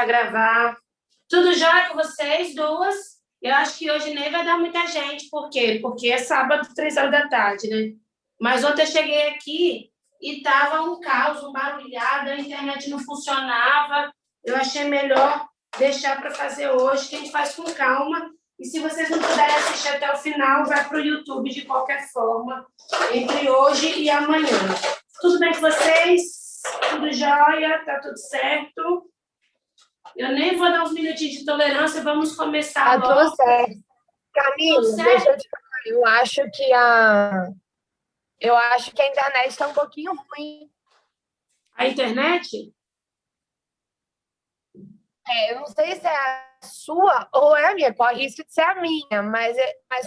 a gravar. Tudo jóia com vocês, duas? Eu acho que hoje nem vai dar muita gente. Por quê? Porque é sábado, 3 horas da tarde, né? Mas ontem eu cheguei aqui e tava um caos, um barulhado, a internet não funcionava. Eu achei melhor deixar para fazer hoje, que a gente faz com calma. E se vocês não puderem assistir até o final, vai para o YouTube de qualquer forma, entre hoje e amanhã. Tudo bem com vocês? Tudo jóia? Tá tudo certo? Eu nem vou dar uns minutinhos de tolerância, vamos começar Tá logo. tudo certo. Camila, Tudo deixa certo? eu te falar. Eu acho que a internet está um pouquinho ruim. A internet? Eu não sei se é a sua ou é a minha, corre risco de ser a minha, mas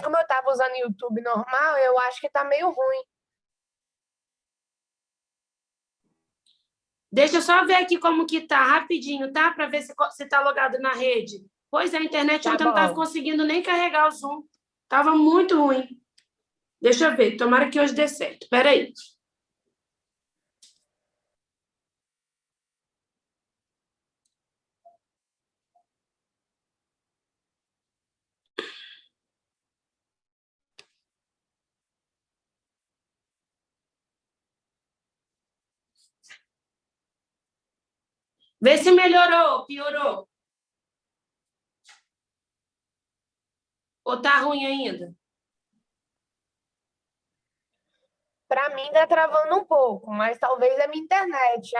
como eu estava usando o YouTube normal, eu acho que está meio ruim. Deixa eu só ver aqui como que tá, rapidinho, tá? Para ver se tá logado na rede. Pois a internet Tá ontem eu não estava bom. conseguindo nem carregar o Zoom. Tava muito ruim. Deixa eu ver, tomara que hoje dê certo. Espera aí. Vê se melhorou, piorou. Ou tá ruim ainda? Para mim está travando um pouco, mas talvez é minha internet.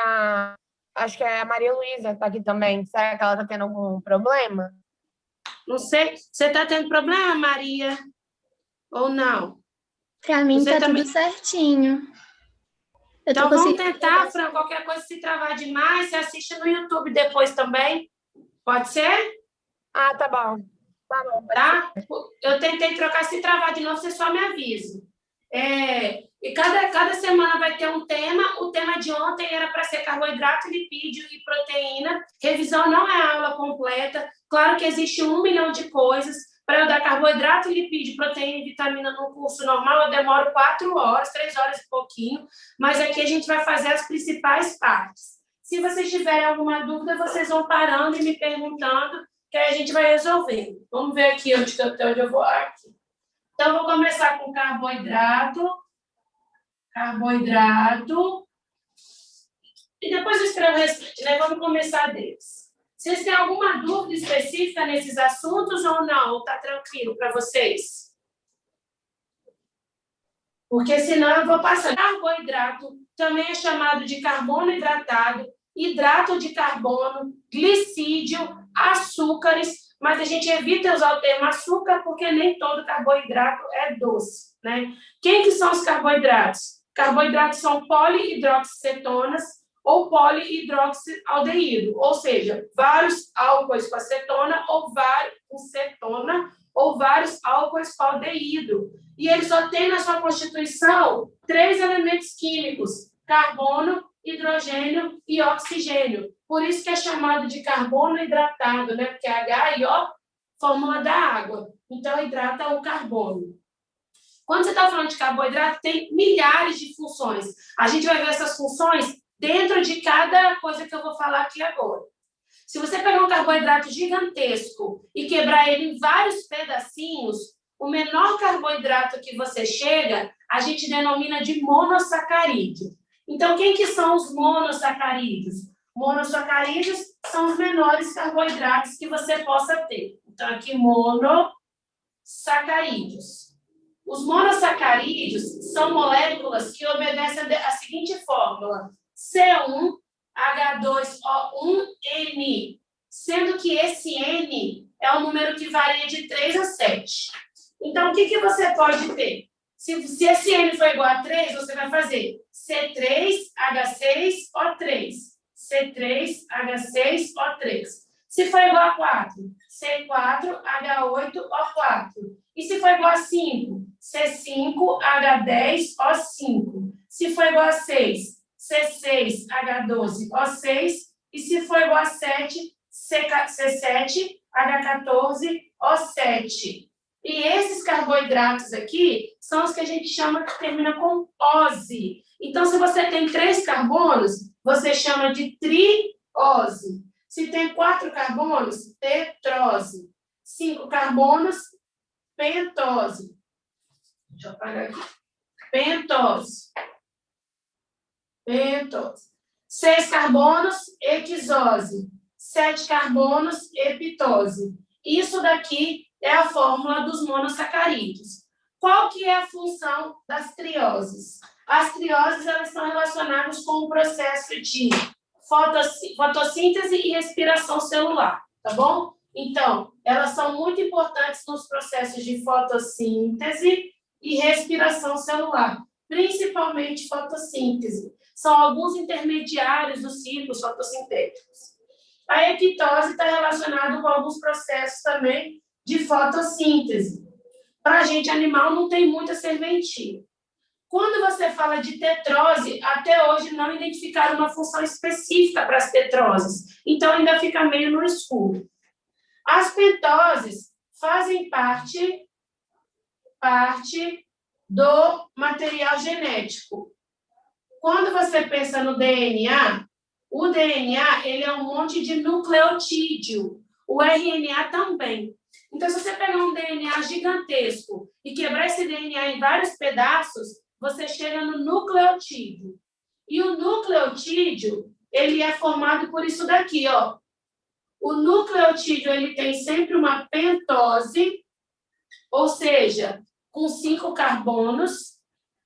Acho que é a Maria Luísa está aqui também. Será que ela está tendo algum problema? Não sei. Você tá tendo problema, Maria? Ou não? Para mim Você tá também... tudo certinho. Então vamos tentar, Fran, qualquer coisa se travar demais, você assiste no YouTube depois também. Pode ser? Ah, tá bom. Tá bom. Tá? Eu tentei trocar, se travar de novo, você só me avisa. E cada semana vai ter um tema. O tema de ontem era para ser carboidrato, lipídio e proteína. Revisão não é aula completa. Claro que existe 1 milhão de coisas. Para eu dar carboidrato, lipídio, proteína e vitamina no curso normal, eu demoro 4 horas, 3 horas e pouquinho. Mas aqui a gente vai fazer as principais partes. Se vocês tiverem alguma dúvida, vocês vão parando e me perguntando, que aí a gente vai resolvendo. Vamos ver aqui até onde eu vou. Aqui. Então, vou começar com carboidrato. Carboidrato. E depois eu escrevo o restante, né? Vamos começar deles. Vocês têm alguma dúvida específica nesses assuntos ou não? Ou tá tranquilo para vocês? Porque senão eu vou passar. Carboidrato também é chamado de carbono hidratado, hidrato de carbono, glicídio, açúcares, mas a gente evita usar o termo açúcar porque nem todo carboidrato é doce, né? Quem que são os carboidratos? Carboidratos são polihidroxicetonas ou polihidroxialdeído, ou seja, vários álcoois com acetona ou com cetona ou vários álcoois com aldeído. E ele só tem na sua constituição 3 elementos químicos: carbono, hidrogênio e oxigênio. Por isso que é chamado de carbono hidratado, né? Porque H e O, fórmula da água. Então, hidrata o carbono. Quando você está falando de carboidrato, tem milhares de funções. A gente vai ver essas funções dentro de cada coisa que eu vou falar aqui agora. Se você pegar um carboidrato gigantesco e quebrar ele em vários pedacinhos, o menor carboidrato que você chega, a gente denomina de monossacarídeo. Então, quem que são os monossacarídeos? Monossacarídeos são os menores carboidratos que você possa ter. Então, aqui, monossacarídeos. Os monossacarídeos são moléculas que obedecem à seguinte fórmula: C1H2O1N, sendo que esse N é um número que varia de 3 a 7. Então, o que você pode ter? Se esse N for igual a 3, você vai fazer C3H6O3. C3H6O3. Se for igual a 4, C4H8O4. E se for igual a 5, C5H10O5. Se for igual a 6, C6H12O6. E se for igual a 7, C7H14O7. E esses carboidratos aqui são os que a gente chama que termina com -ose. Então, se você tem 3 carbonos, você chama de triose. Se tem 4 carbonos, tetrose. 5 carbonos, pentose. Deixa eu apagar aqui. Pentose. Pentose. 6 carbonos, hexose. 7 carbonos, heptose. Isso daqui é a fórmula dos monossacarídeos. Qual que é a função das trioses? As trioses, elas estão relacionadas com o processo de fotossíntese e respiração celular, tá bom? Então, elas são muito importantes nos processos de fotossíntese e respiração celular, principalmente fotossíntese. São alguns intermediários dos ciclos fotossintéticos. A heptose está relacionada com alguns processos também de fotossíntese. Para a gente animal não tem muita serventia. Quando você fala de tetrose, até hoje não identificaram uma função específica para as tetroses. Então, ainda fica meio no escuro. As pentoses fazem parte do material genético. Quando você pensa no DNA, o DNA ele é um monte de nucleotídeo. O RNA também. Então, se você pegar um DNA gigantesco e quebrar esse DNA em vários pedaços, você chega no nucleotídeo. E o nucleotídeo, ele é formado por isso daqui, ó. O nucleotídeo, ele tem sempre uma pentose, ou seja, com 5 carbonos.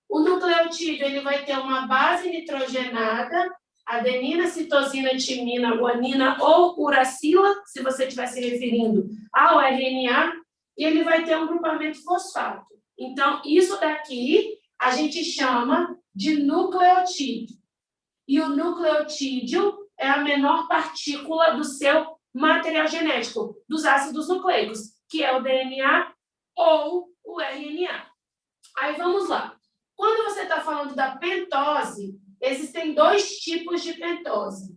O nucleotídeo, ele vai ter uma base nitrogenada, adenina, citosina, timina, guanina ou uracila, se você estiver se referindo ao RNA, e ele vai ter um grupamento fosfato. Então, isso daqui a gente chama de nucleotídeo. E o nucleotídeo é a menor partícula do seu material genético, dos ácidos nucleicos, que é o DNA ou o RNA. Aí vamos lá. Quando você está falando da pentose, existem 2 tipos de pentose.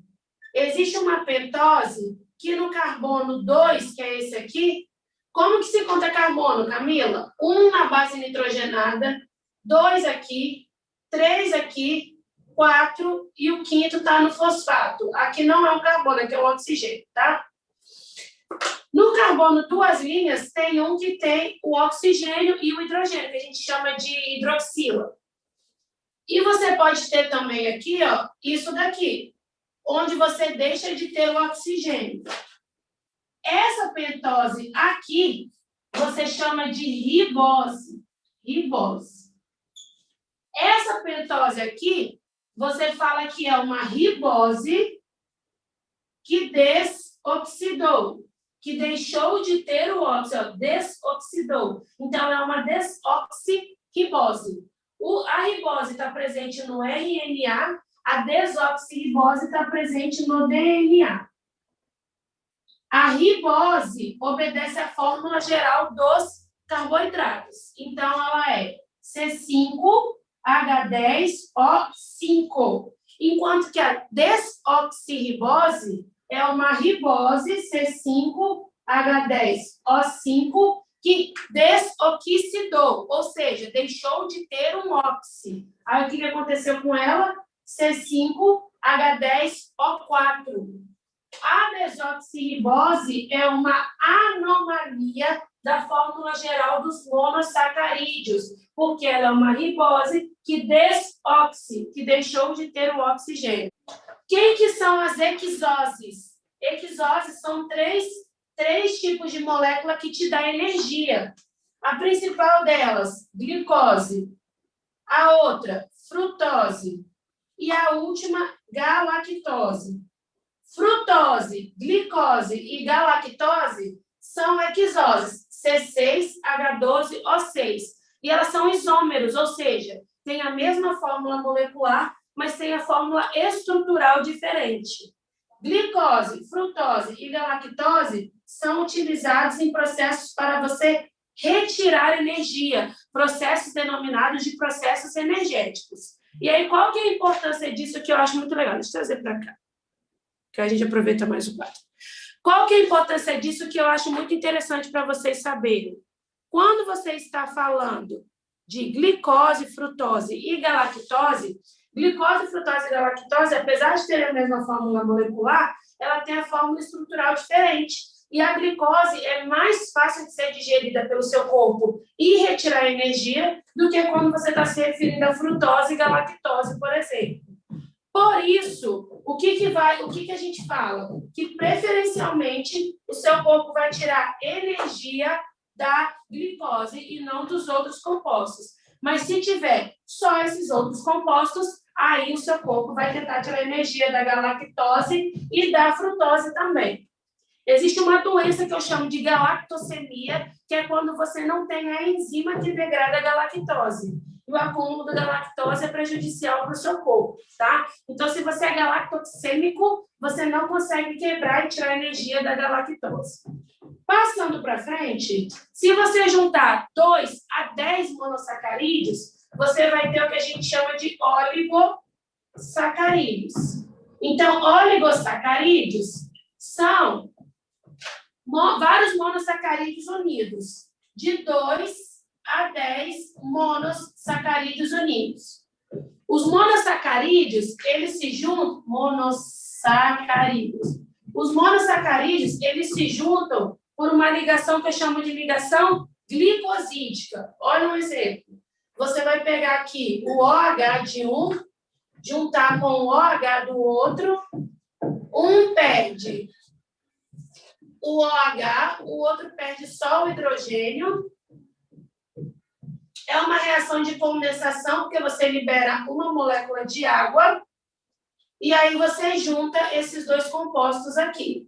Existe uma pentose que no carbono 2, que é esse aqui, como que se conta carbono, Camila? 1 na base nitrogenada, 2 aqui, 3 aqui, 4 e o 5º está no fosfato. Aqui não é um carbono, aqui é um oxigênio, tá? No carbono 2 linhas, tem um que tem o oxigênio e o hidrogênio, que a gente chama de hidroxila. E você pode ter também aqui, ó, isso daqui, onde você deixa de ter o oxigênio. Essa pentose aqui, você chama de ribose. Ribose. Essa pentose aqui, você fala que é uma ribose que desoxidou, que deixou de ter o óxido, desoxidou. Então, é uma desoxirribose. A ribose está presente no RNA, a desoxirribose está presente no DNA. A ribose obedece à fórmula geral dos carboidratos. Então, ela é C5H10O5. Enquanto que a desoxirribose é uma ribose C5H10O5 que desoxidou, ou seja, deixou de ter um óxido. Aí, o que aconteceu com ela? C5H10O4. A desoxirribose é uma anomalia da fórmula geral dos monossacarídeos, porque ela é uma ribose que que deixou de ter o oxigênio. Quem que são as hexoses? Hexoses são três tipos de molécula que te dá energia. A principal delas, glicose. A outra, frutose. E a última, galactose. Frutose, glicose e galactose são hexoses, C6H12O6. E elas são isômeros, ou seja, têm a mesma fórmula molecular, mas têm a fórmula estrutural diferente. Glicose, frutose e galactose são utilizados em processos para você retirar energia, processos denominados de processos energéticos. E aí, qual que é a importância disso que eu acho muito legal? Deixa eu trazer para cá, que a gente aproveita mais o quadro. Qual que é a importância disso que eu acho muito interessante para vocês saberem? Quando você está falando de glicose, frutose e galactose, Glicose, frutose e galactose, apesar de terem a mesma fórmula molecular, ela tem a fórmula estrutural diferente. E a glicose é mais fácil de ser digerida pelo seu corpo e retirar energia do que quando você está se referindo a frutose e galactose, por exemplo. Por isso, o que a gente fala? Que preferencialmente o seu corpo vai tirar energia da glicose e não dos outros compostos. Mas se tiver só esses outros compostos, aí o seu corpo vai tentar tirar energia da galactose e da frutose também. Existe uma doença que eu chamo de galactosemia, que é quando você não tem a enzima que degrada a galactose. E o acúmulo da galactose é prejudicial para o seu corpo, tá? Então, se você é galactosêmico, você não consegue quebrar e tirar a energia da galactose. Passando para frente, se você juntar 2 a 10 monossacarídeos, você vai ter o que a gente chama de oligosacarídeos. Então, oligosacarídeos são vários monossacarídeos unidos, de 2 a 10 monossacarídeos unidos. Os monossacarídeos, eles se juntam, Os monossacarídeos, eles se juntam por uma ligação que eu chamo de ligação glicosídica. Olha um exemplo. Você vai pegar aqui o OH de um, juntar com o OH do outro, um perde o OH, o outro perde só o hidrogênio. É uma reação de condensação, porque você libera uma molécula de água e aí você junta esses dois compostos aqui.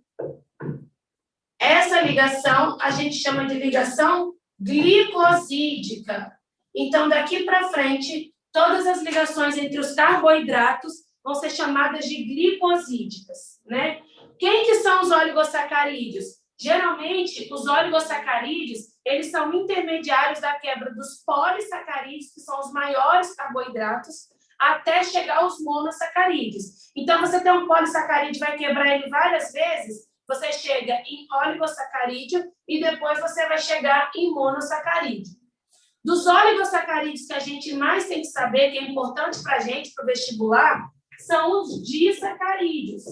Essa ligação a gente chama de ligação glicosídica. Então, daqui para frente, todas as ligações entre os carboidratos vão ser chamadas de glicosídicas, né? Quem que são os oligosacarídeos? Geralmente, os oligosacarídeos, eles são intermediários da quebra dos polissacarídeos, que são os maiores carboidratos, até chegar aos monossacarídeos. Então, você tem um polissacarídeo, vai quebrar ele várias vezes, você chega em oligosacarídeo e depois você vai chegar em monossacarídeo. Dos oligosacarídeos que a gente mais tem que saber, que é importante para a gente, para o vestibular, são os disacarídeos.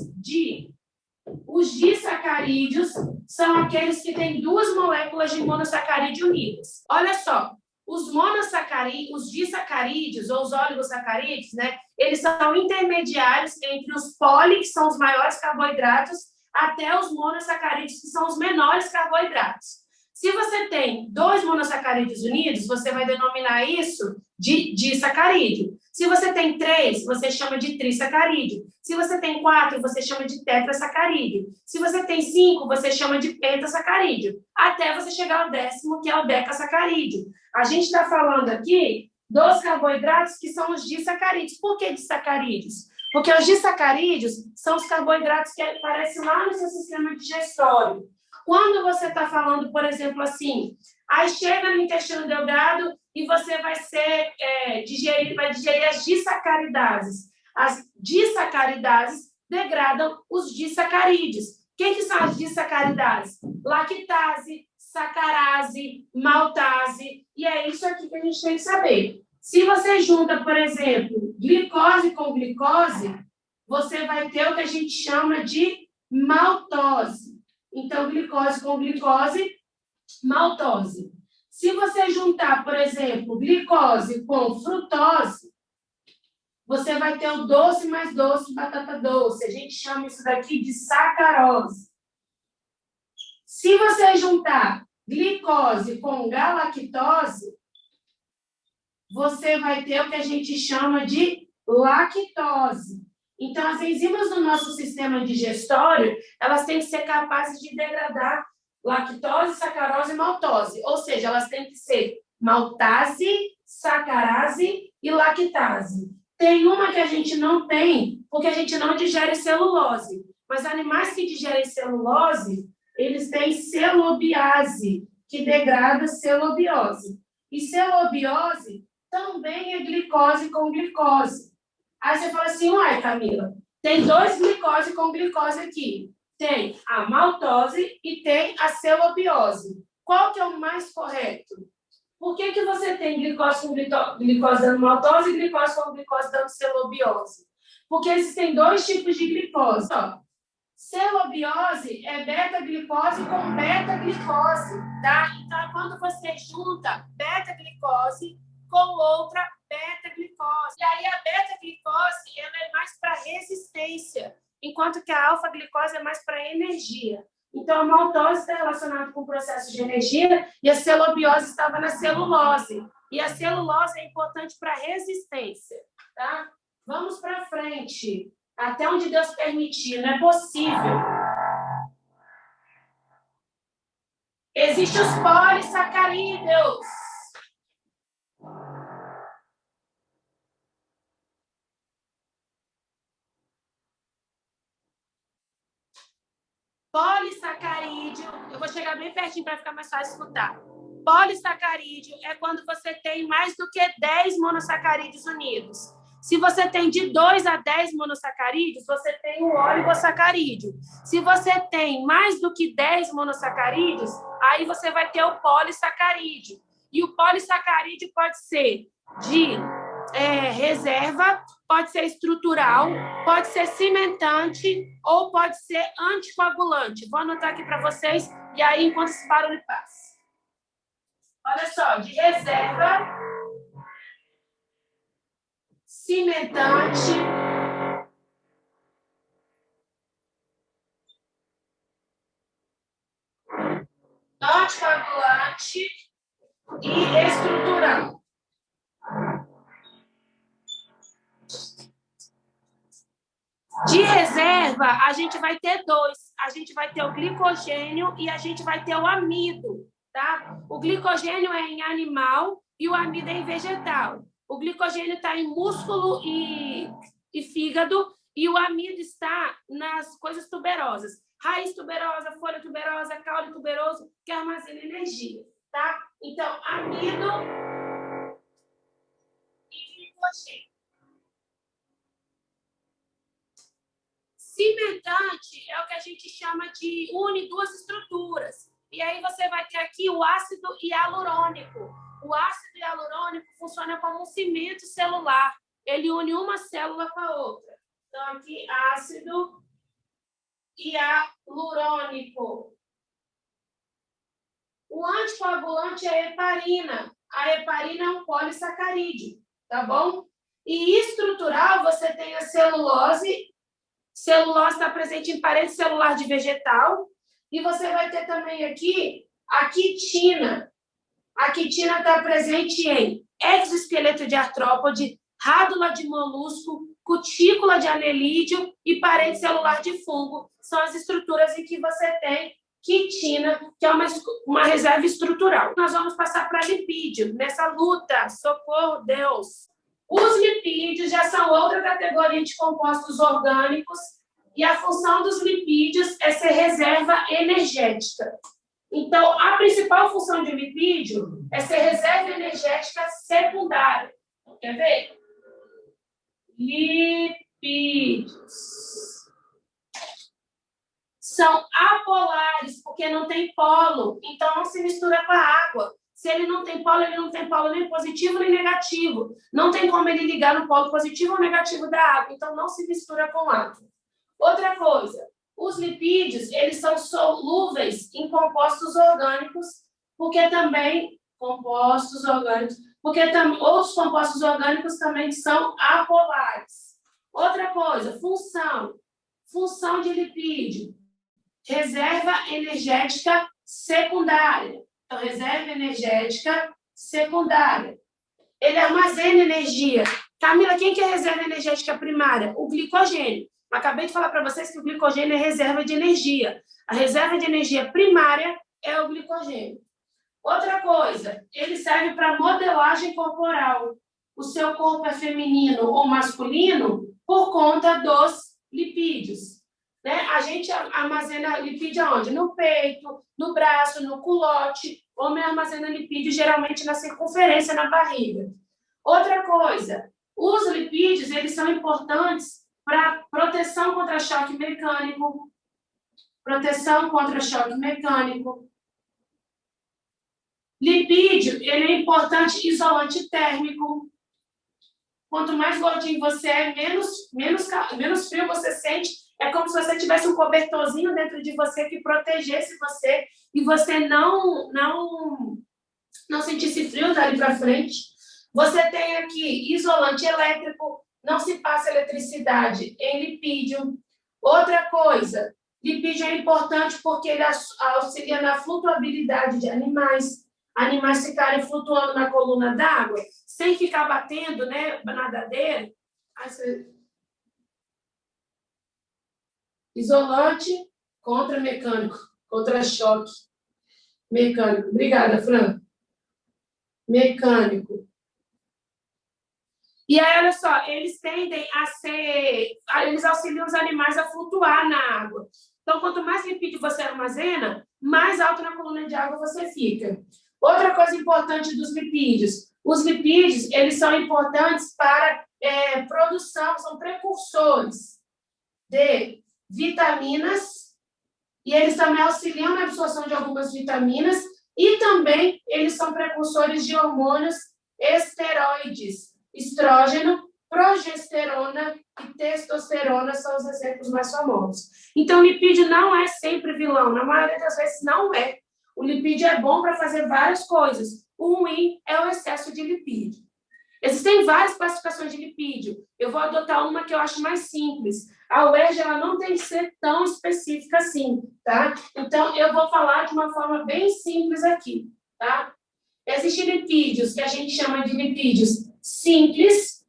Os disacarídeos são aqueles que têm 2 moléculas de monossacarídeo unidas. Olha só, os disacarídeos, ou os oligosacarídeos, né, eles são intermediários entre os poli, que são os maiores carboidratos, até os monossacarídeos, que são os menores carboidratos. Se você tem 2 monossacarídeos unidos, você vai denominar isso de disacarídeo. Se você tem 3, você chama de trissacarídeo. Se você tem 4, você chama de tetrasacarídeo. Se você tem 5, você chama de pentasacarídeo. Até você chegar ao 10º, que é o decasacarídeo. A gente está falando aqui dos carboidratos que são os disacarídeos. Por que disacarídeos? Porque os disacarídeos são os carboidratos que aparecem lá no seu sistema digestório. Quando você está falando, por exemplo, assim, aí chega no intestino delgado e você vai digerir as disacaridades. As disacaridades degradam os disacarídeos. O que são as disacaridades? Lactase, sacarase, maltase. E é isso aqui que a gente tem que saber. Se você junta, por exemplo, glicose com glicose, você vai ter o que a gente chama de maltose. Então, glicose com glicose, maltose. Se você juntar, por exemplo, glicose com frutose, você vai ter o doce mais doce, batata doce. A gente chama isso daqui de sacarose. Se você juntar glicose com galactose, você vai ter o que a gente chama de lactose. Então, as enzimas do nosso sistema digestório, elas têm que ser capazes de degradar lactose, sacarose e maltose. Ou seja, elas têm que ser maltase, sacarase e lactase. Tem uma que a gente não tem, porque a gente não digere celulose. Mas animais que digerem celulose, eles têm celobiase, que degrada celobiose. E celobiose também é glicose com glicose. Aí você fala assim, uai, Camila, tem 2 glicose com glicose aqui. Tem a maltose e tem a celobiose. Qual que é o mais correto? Por que que você tem glicose com glicose dando maltose e glicose com glicose dando celobiose? Porque existem dois tipos de glicose. Ó. Celobiose é beta-glicose com beta-glicose, tá? Então, quando você junta beta-glicose com outra beta-glicose. E aí, a beta-glicose ela é mais para resistência, enquanto que a alfa-glicose é mais para energia. Então, a maltose está relacionada com o processo de energia e a celobiose estava na celulose. E a celulose é importante para resistência, tá? Vamos para frente. Até onde Deus permitir, não é possível. Existem os polissacarídeos. Polissacarídeo, eu vou chegar bem pertinho para ficar mais fácil escutar. Polissacarídeo é quando você tem mais do que 10 monossacarídeos unidos. Se você tem de 2 a 10 monossacarídeos, você tem o oligosacarídeo. Se você tem mais do que 10 monossacarídeos, aí você vai ter o polissacarídeo. E o polissacarídeo pode ser de reserva, pode ser estrutural, pode ser cimentante ou pode ser anticoagulante. Vou anotar aqui para vocês e aí, enquanto esse barulho passa. Olha só, de reserva, cimentante, anticoagulante e estrutural. De reserva, a gente vai ter dois. A gente vai ter o glicogênio e a gente vai ter o amido, tá? O glicogênio é em animal e o amido é em vegetal. O glicogênio está em músculo e fígado e o amido está nas coisas tuberosas. Raiz tuberosa, folha tuberosa, caule tuberoso, que armazena energia, tá? Então, amido e glicogênio. Cimentante é o que a gente chama de une duas estruturas. E aí você vai ter aqui o ácido hialurônico. O ácido hialurônico funciona como um cimento celular. Ele une uma célula com a outra. Então, aqui, ácido hialurônico. O anticoagulante é a heparina. A heparina é um polissacarídeo, tá bom? E estrutural, você tem a celulose. Celulose está presente em parede celular de vegetal. E você vai ter também aqui a quitina. A quitina está presente em exoesqueleto de artrópode, rádula de molusco, cutícula de anelídeo e parede celular de fungo. São as estruturas em que você tem quitina, que é uma reserva estrutural. Nós vamos passar para lipídio, nessa luta. Socorro, Deus! Os lipídios já são outra categoria de compostos orgânicos e a função dos lipídios é ser reserva energética. Então, a principal função de um lipídio é ser reserva energética secundária. Quer ver? Lipídios são apolares, porque não tem polo, então não se mistura com a água. Se ele não tem polo, ele não tem polo nem positivo nem negativo. Não tem como ele ligar no polo positivo ou negativo da água, então não se mistura com água. Outra coisa, os lipídios, eles são solúveis em compostos orgânicos, porque também outros compostos orgânicos também são apolares. Outra coisa, função de lipídio, reserva energética secundária. Então, reserva energética secundária. Ele armazena energia. Camila, quem que é reserva energética primária? O glicogênio. Acabei de falar para vocês que o glicogênio é reserva de energia. A reserva de energia primária é o glicogênio. Outra coisa, ele serve para modelagem corporal. O seu corpo é feminino ou masculino por conta dos lipídios. Né? A gente armazena lipídio aonde? No peito, no braço, no culote. Homem armazena lipídio geralmente na circunferência, na barriga. Outra coisa, os lipídios eles são importantes para proteção contra choque mecânico. Proteção contra choque mecânico. Lipídio, ele é importante isolante térmico. Quanto mais gordinho você é, menos frio você sente. É como se você tivesse um cobertorzinho dentro de você que protegesse você e você não sentisse frio dali para frente. Você tem aqui isolante elétrico, não se passa eletricidade em lipídio. Outra coisa, lipídio é importante porque ele auxilia na flutuabilidade de animais. Animais ficarem flutuando na coluna d'água, sem ficar batendo, né, na nadadeira. Isolante contra mecânico, contra choque mecânico. Obrigada, Fran. Mecânico. E aí, olha só, eles tendem a ser... Eles auxiliam os animais a flutuar na água. Então, quanto mais lipídio você armazena, mais alto na coluna de água você fica. Outra coisa importante dos lipídios. Os lipídios, eles são importantes para produção, são precursores de vitaminas, e eles também auxiliam na absorção de algumas vitaminas, e também eles são precursores de hormônios esteroides. Estrógeno, progesterona e testosterona são os exemplos mais famosos. Então, o lipídio não é sempre vilão, na maioria das vezes não é. O lipídio é bom para fazer várias coisas. O ruim é o excesso de lipídio. Existem várias classificações de lipídio. Eu vou adotar uma que eu acho mais simples. A UERJ, ela não tem que ser tão específica assim, tá? Então, eu vou falar de uma forma bem simples aqui, tá? Existem lipídios que a gente chama de lipídios simples.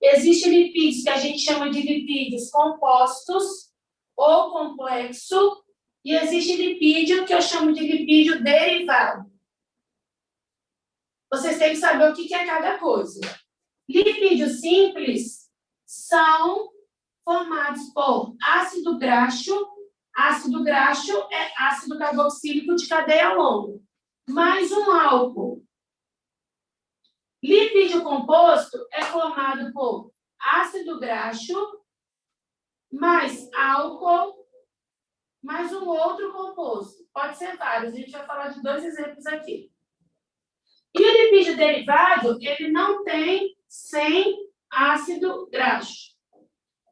Existem lipídios que a gente chama de lipídios compostos ou complexo. E existe lipídio que eu chamo de lipídio derivado. Vocês têm que saber o que é cada coisa. Lipídios simples são formados por ácido graxo. Ácido graxo é ácido carboxílico de cadeia longa, mais um álcool. Lipídio composto é formado por ácido graxo, mais álcool, mais um outro composto. Pode ser vários, a gente vai falar de 2 exemplos aqui. E o lipídio derivado, ele não tem sem ácido graxo.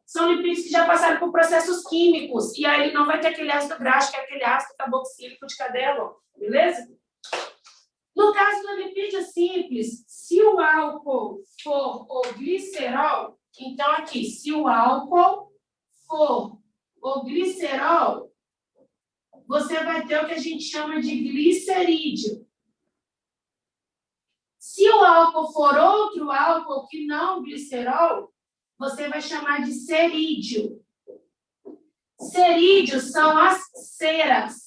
São lipídios que já passaram por processos químicos, e aí ele não vai ter aquele ácido graxo, que é aquele ácido carboxílico de cadeia longa, beleza? No caso do lipídio simples, se o álcool for o glicerol, então aqui, se o álcool for o glicerol, você vai ter o que a gente chama de glicerídeo. Se o álcool for outro álcool que não glicerol, você vai chamar de cerídeo. Cerídeos são as ceras.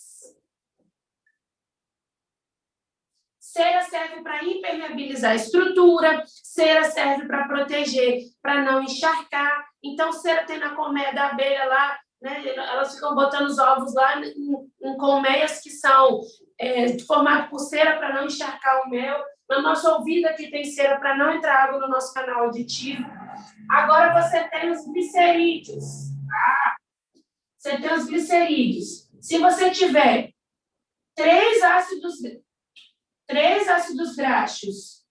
Cera serve para impermeabilizar a estrutura, cera serve para proteger, para não encharcar. Então, cera tem na colmeia da abelha lá, né? Elas ficam botando os ovos lá em colmeias que são formadas por cera para não encharcar o mel. No nosso ouvido aqui tem cera para não entrar água no nosso canal auditivo. Agora você tem os glicerídeos. Você tem os glicerídeos. Se você tiver 3 ácidos graxos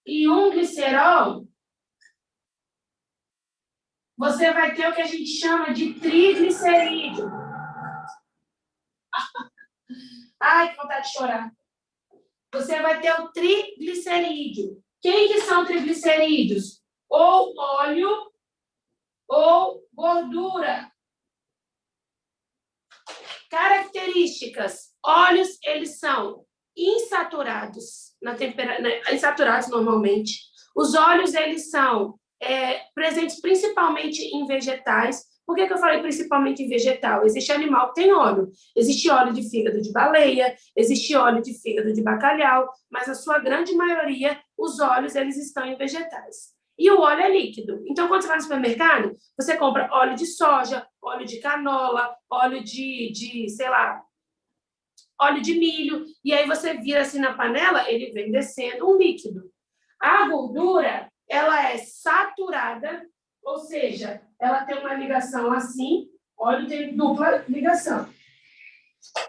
e 1 glicerol, você vai ter o que a gente chama de triglicerídeo. Ai, que vontade de chorar. Você vai ter o triglicerídeo. Quem que são triglicerídeos? Ou óleo ou gordura. Características. Óleos, eles são insaturados, insaturados normalmente. Os óleos, eles são presentes principalmente em vegetais. Por que eu falei principalmente em vegetal? Existe animal que tem óleo. Existe óleo de fígado de baleia, existe óleo de fígado de bacalhau, mas a sua grande maioria, os óleos, eles estão em vegetais. E o óleo é líquido. Então, quando você vai no supermercado, você compra óleo de soja, óleo de canola, óleo sei lá, óleo de milho. E aí você vira assim na panela, ele vem descendo um líquido. A gordura, ela é saturada, ou seja, ela tem uma ligação assim, óleo tem dupla ligação.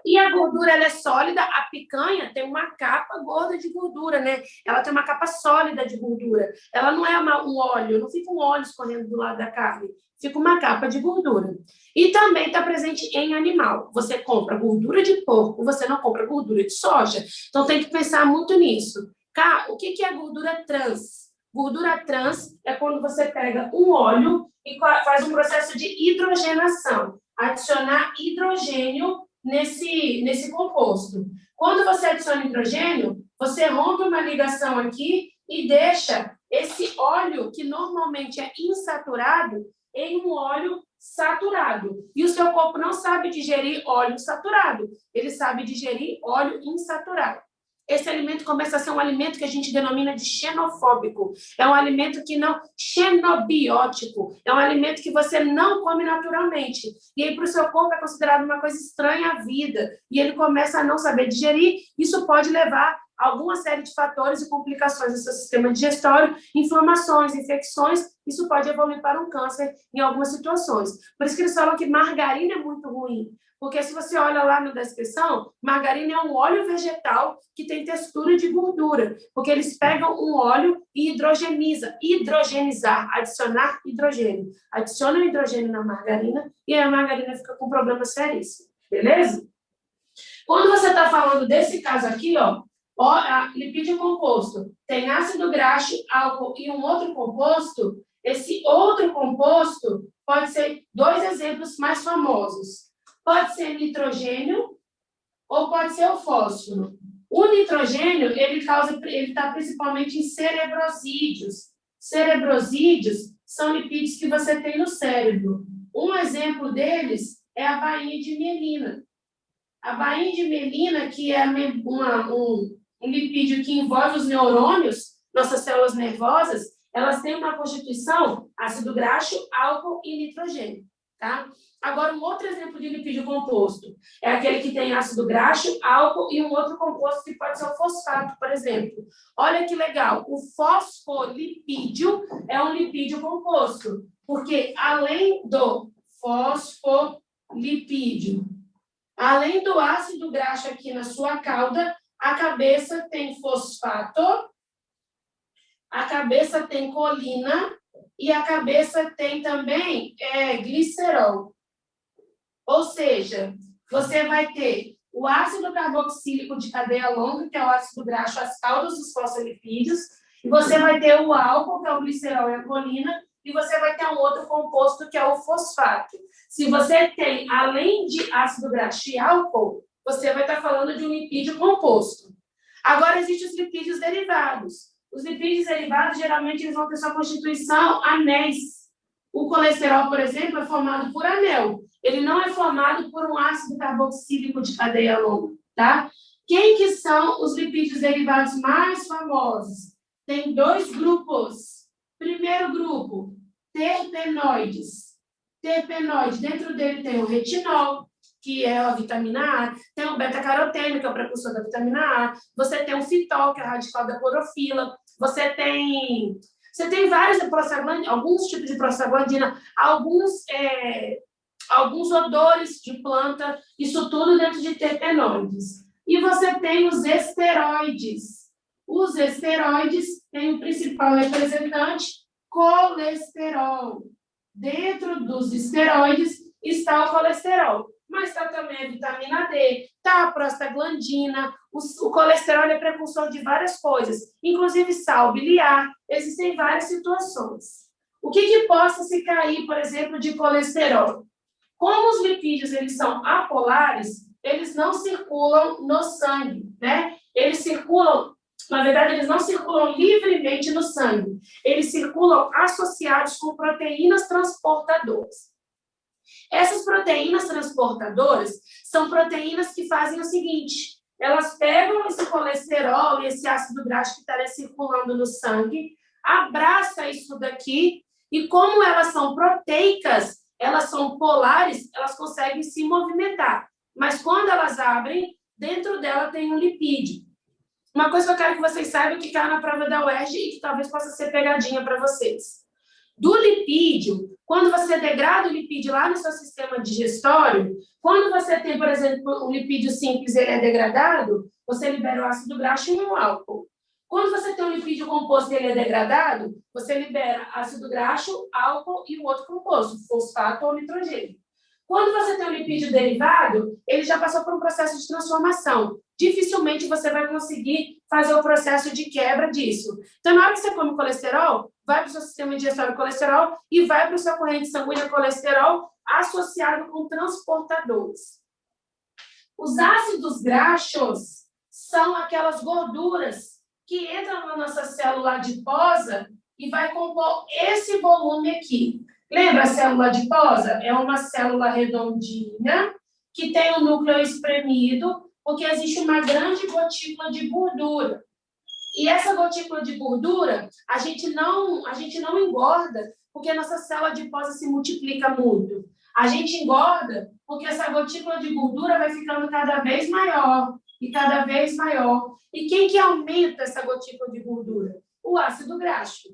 E a gordura, ela é sólida, a picanha tem uma capa gorda de gordura, né? Ela tem uma capa sólida de gordura. Ela não é um óleo, não fica um óleo escorrendo do lado da carne. Fica uma capa de gordura. E também está presente em animal. Você compra gordura de porco, você não compra gordura de soja. Então, tem que pensar muito nisso. O que é gordura trans? Gordura trans é quando você pega um óleo e faz um processo de hidrogenação. Adicionar hidrogênio nesse composto. Quando você adiciona hidrogênio, você rompe uma ligação aqui e deixa esse óleo, que normalmente é insaturado, em um óleo saturado. E o seu corpo não sabe digerir óleo saturado, ele sabe digerir óleo insaturado. Esse alimento começa a ser um alimento que a gente denomina de xenofóbico. É um alimento que não... xenobiótico. É um alimento que você não come naturalmente. E aí, para o seu corpo, é considerado uma coisa estranha à vida. E ele começa a não saber digerir. Isso pode levar a alguma série de fatores e complicações no seu sistema digestório, inflamações, infecções. Isso pode evoluir para um câncer em algumas situações. Por isso que eles falam que margarina é muito ruim. Porque se você olha lá na descrição, margarina é um óleo vegetal que tem textura de gordura, porque eles pegam um óleo e hidrogenizar, adicionar hidrogênio. Adicionam hidrogênio na margarina e a margarina fica com problema seríssimo, beleza? Quando você está falando desse caso aqui, lipídio composto, tem ácido graxo, álcool e um outro composto, esse outro composto pode ser 2 exemplos mais famosos. Pode ser nitrogênio ou pode ser o fósforo. O nitrogênio, ele está principalmente em cerebrosídeos. Cerebrosídeos são lipídios que você tem no cérebro. Um exemplo deles é a bainha de mielina. A bainha de mielina, que é um lipídio que envolve os neurônios, nossas células nervosas, elas têm uma constituição ácido graxo, álcool e nitrogênio. Tá? Agora, um outro exemplo de lipídio composto é aquele que tem ácido graxo, álcool e um outro composto que pode ser o fosfato, por exemplo. Olha que legal, o fosfolipídio é um lipídio composto, porque além do fosfolipídio, além do ácido graxo aqui na sua cauda, a cabeça tem fosfato, a cabeça tem colina, e a cabeça tem também glicerol. Ou seja, você vai ter o ácido carboxílico de cadeia longa, que é o ácido graxo, as caudas dos fosfolipídios, e você vai ter o álcool, que é o glicerol e a colina, e você vai ter um outro composto, que é o fosfato. Se você tem, além de ácido graxo e álcool, você vai estar falando de um lipídio composto. Agora, existem os lipídios derivados. Os lipídios derivados, geralmente, eles vão ter sua constituição anéis. O colesterol, por exemplo, é formado por anel. Ele não é formado por um ácido carboxílico de cadeia longa, tá? Quem que são os lipídios derivados mais famosos? Tem 2 grupos. Primeiro grupo, terpenoides. Terpenoide, dentro dele tem o retinol, que é a vitamina A, tem o beta-caroteno, que é o precursor da vitamina A, você tem o fitol, que é a radical da clorofila, você tem vários alguns tipos de prostaglandina, alguns odores de planta, isso tudo dentro de terpenoides. E você tem os esteroides. Os esteroides têm o principal representante, colesterol. Dentro dos esteroides está o colesterol, mas está também a vitamina D, está a prostaglandina, o colesterol é precursor de várias coisas, inclusive sal biliar, existem várias situações. O que possa se cair, por exemplo, de colesterol? Como os lipídios eles são apolares, eles não circulam no sangue, né? Eles circulam, na verdade, eles não circulam livremente no sangue, eles circulam associados com proteínas transportadoras. Essas proteínas transportadoras são proteínas que fazem o seguinte: elas pegam esse colesterol e esse ácido graxo que está circulando no sangue, abraça isso daqui, e como elas são proteicas, elas são polares, elas conseguem se movimentar. Mas quando elas abrem, dentro dela tem um lipídio. Uma coisa que eu quero que vocês saibam que caiu na prova da UERJ e que talvez possa ser pegadinha para vocês. do lipídio, quando você degrada o lipídio lá no seu sistema digestório, quando você tem, por exemplo, o lipídio simples, ele é degradado, você libera o ácido graxo e o álcool. Quando você tem um lipídio composto e ele é degradado, você libera ácido graxo, álcool e o outro composto, fosfato ou nitrogênio. Quando você tem um lipídio derivado, ele já passou por um processo de transformação. Dificilmente você vai conseguir fazer o processo de quebra disso. Então, na hora que você come colesterol, vai para o seu sistema digestório colesterol e vai para a sua corrente sanguínea colesterol associado com transportadores. Os ácidos graxos são aquelas gorduras que entram na nossa célula adiposa e vai compor esse volume aqui. Lembra a célula adiposa? É uma célula redondinha que tem o núcleo espremido, porque existe uma grande gotícula de gordura. E essa gotícula de gordura, a gente não engorda porque a nossa célula adiposa se multiplica muito. A gente engorda porque essa gotícula de gordura vai ficando cada vez maior e cada vez maior. E quem que aumenta essa gotícula de gordura? O ácido graxo.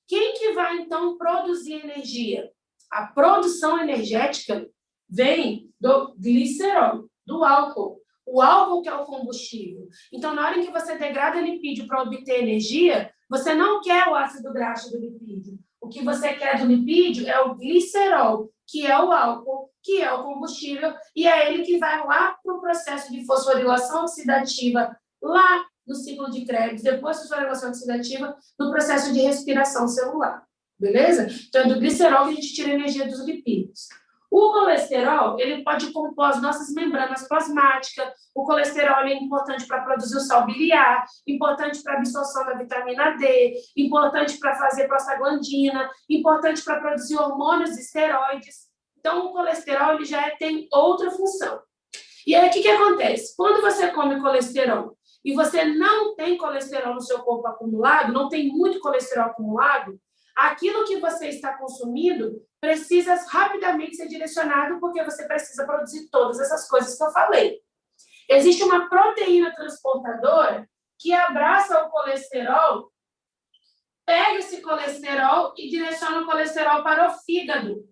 Quem que vai, então, produzir energia? A produção energética vem do glicerol, do álcool. O álcool que é o combustível. Então, na hora em que você degrada lipídio para obter energia, você não quer o ácido graxo do lipídio. O que você quer do lipídio é o glicerol, que é o álcool, que é o combustível, e é ele que vai lá para o processo de fosforilação oxidativa, lá no ciclo de Krebs, depois fosforilação oxidativa, no processo de respiração celular. Beleza? Então, é do glicerol que a gente tira a energia dos lipídios. O colesterol, ele pode compor as nossas membranas plasmáticas. O colesterol é importante para produzir o sal biliar, importante para a absorção da vitamina D, importante para fazer prostaglandina, importante para produzir hormônios e esteroides. Então, o colesterol ele já tem outra função. E aí, o que acontece? Quando você come colesterol e você não tem colesterol no seu corpo acumulado, não tem muito colesterol acumulado, aquilo que você está consumindo precisa rapidamente ser direcionado porque você precisa produzir todas essas coisas que eu falei. Existe uma proteína transportadora que abraça o colesterol, pega esse colesterol e direciona o colesterol para o fígado.